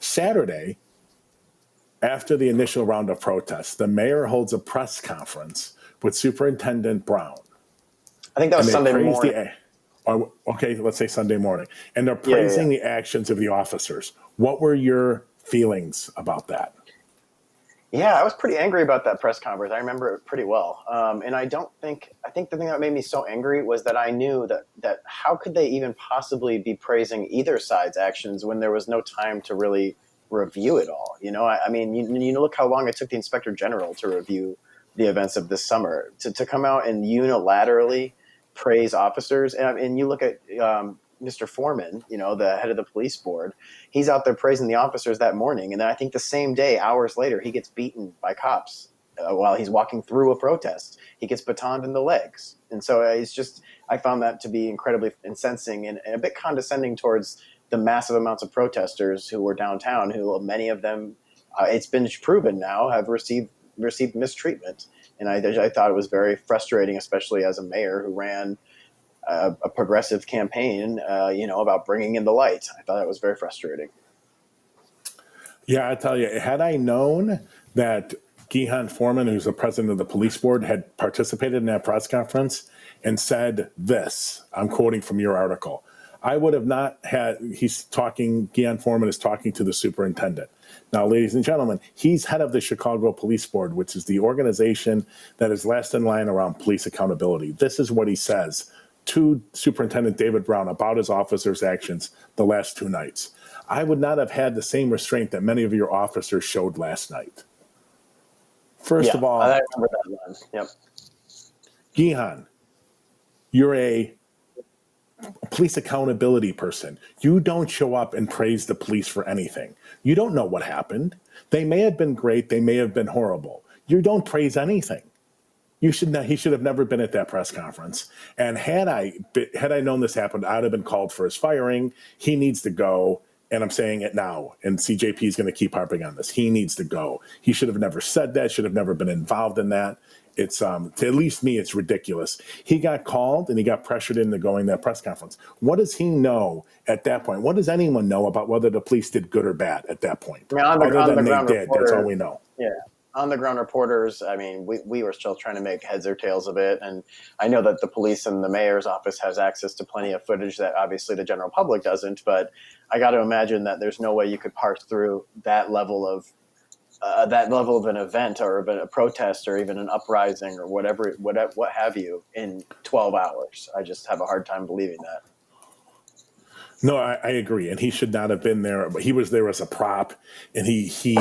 Saturday, after the initial round of protests, the mayor holds a press conference with Superintendent Brown. I think that was Sunday morning. Okay, let's say Sunday morning. And they're Yeah, praising the actions of the officers. What were your feelings about that? Yeah, I was pretty angry about that press conference. I remember it pretty well. And I think the thing that made me so angry was that I knew that how could they even possibly be praising either side's actions when there was no time to really review it all? You know, I mean, you know, look how long it took the Inspector General to review the events of this summer to come out and unilaterally praise officers. And you look at Mr. Foreman, you know, the head of the police board, he's out there praising the officers that morning. And then I think the same day, hours later, he gets beaten by cops while he's walking through a protest. He gets batoned in the legs. And so it's just, I found that to be incredibly incensing and a bit condescending towards the massive amounts of protesters who were downtown, who many of them, it's been proven now, have received mistreatment. And I thought it was very frustrating, especially as a mayor who ran a progressive campaign, you know, about bringing in the light. I thought it was very frustrating. Yeah, I tell you, had I known that Ghian Foreman, who's the president of the police board, had participated in that press conference and said this, I'm quoting from your article, I would have not had, Ghian Foreman is talking to the superintendent. Now, ladies and gentlemen, he's head of the Chicago Police Board, which is the organization that is last in line around police accountability. This is what he says to Superintendent David Brown about his officers' actions the last 2 nights. I would not have had the same restraint that many of your officers showed last night. First of all, I remember that one. Yep. Ghian, you're a police accountability person. You don't show up and praise the police for anything. You don't know what happened. They may have been great. They may have been horrible. You don't praise anything. He should have never been at that press conference. And had I known this happened, I'd have been called for his firing. He needs to go. And I'm saying it now. And CJP is going to keep harping on this. He needs to go. He should have never said that, should have never been involved in that. It's to at least me, it's ridiculous. He got called and he got pressured into going to that press conference. What does he know at that point? What does anyone know about whether the police did good or bad at that point? I mean, on the ground did. That's all we know. Yeah. On the ground reporters, I mean, we were still trying to make heads or tails of it. And I know that the police and the mayor's office has access to plenty of footage that obviously the general public doesn't. But I got to imagine that there's no way you could parse through that level of an event or a protest or even an uprising or whatever, what have you, in 12 hours. I just have a hard time believing that. No, I agree. And he should not have been there, but he was there as a prop, and he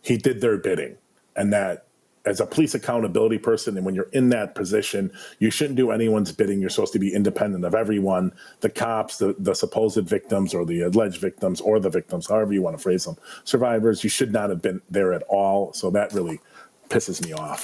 did their bidding. And that, as a police accountability person, and when you're in that position, you shouldn't do anyone's bidding. You're supposed to be independent of everyone, the cops, the supposed victims or the alleged victims or the victims, however you want to phrase them, survivors. You should not have been there at all. So that really pisses me off.